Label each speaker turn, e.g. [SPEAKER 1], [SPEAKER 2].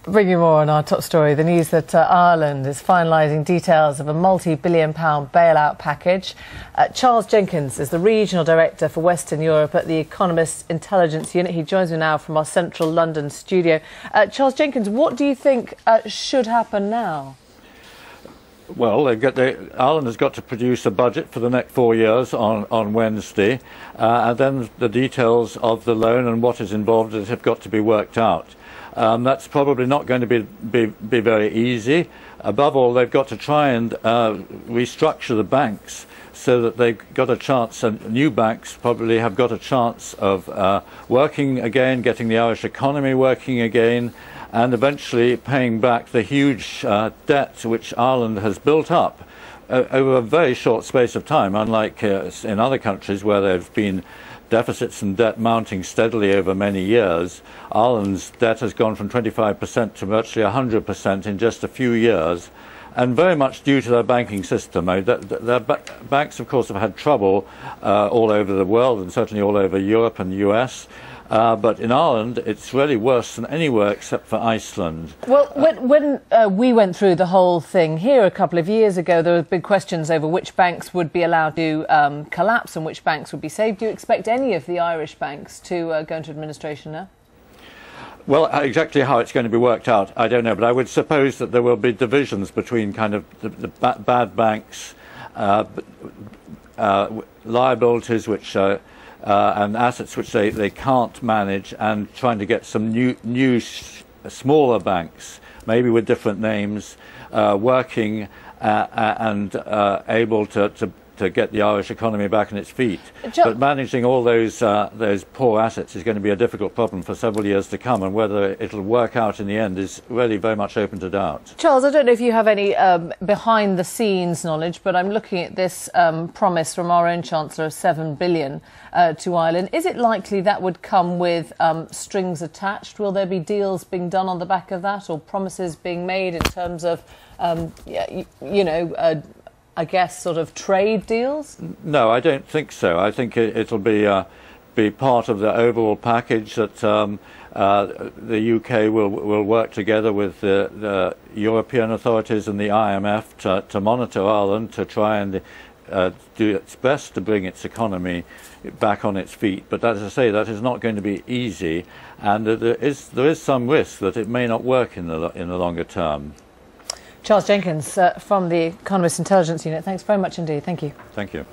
[SPEAKER 1] Bringing more on our top story, the news that Ireland is finalising details of a multi-billion-pound bailout package. Charles Jenkins is the Regional Director for Western Europe at the Economist Intelligence Unit. He joins me now from our central London studio. Charles Jenkins, what do you think should happen now?
[SPEAKER 2] Well, Ireland has got to produce a budget for the next 4 years on Wednesday, and then the details of the loan and what is involved have got to be worked out. That's probably not going to be very easy. Above all, they've got to try and restructure the banks so that they've got a chance, and new banks probably have got a chance of working again, getting the Irish economy working again, and eventually paying back the huge debt which Ireland has built up over a very short space of time, unlike in other countries where there have been deficits and debt mounting steadily over many years. Ireland's debt has gone from 25% to virtually 100% in just a few years, and very much due to their banking system. Their banks, of course, have had trouble all over the world, and certainly all over Europe and the US. But in Ireland, it's really worse than anywhere except for Iceland.
[SPEAKER 1] Well, when we went through the whole thing here a couple of years ago, there were big questions over which banks would be allowed to collapse and which banks would be saved. Do you expect any of the Irish banks to go into administration now?
[SPEAKER 2] Well, exactly how it's going to be worked out, I don't know, but I would suppose that there will be divisions between kind of the bad banks, liabilities which and assets which they can't manage, and trying to get some new smaller banks, maybe with different names, working and able to get the Irish economy back on its feet. But managing all those poor assets is going to be a difficult problem for several years to come, and whether it'll work out in the end is really very much open to doubt.
[SPEAKER 1] Charles, I don't know if you have any behind-the-scenes knowledge, but I'm looking at this promise from our own Chancellor of £7 billion to Ireland. Is it likely that would come with strings attached? Will there be deals being done on the back of that, or promises being made in terms of, I guess, sort of trade deals? No,
[SPEAKER 2] I don't think so. I think it'll be part of the overall package that the UK will work together with the European authorities and the IMF to monitor Ireland, to try and do its best to bring its economy back on its feet. But as I say, that is not going to be easy, and there is some risk that it may not work in the longer term.
[SPEAKER 1] Charles Jenkins from the Economist Intelligence Unit, thanks very much indeed. Thank you.
[SPEAKER 2] Thank you.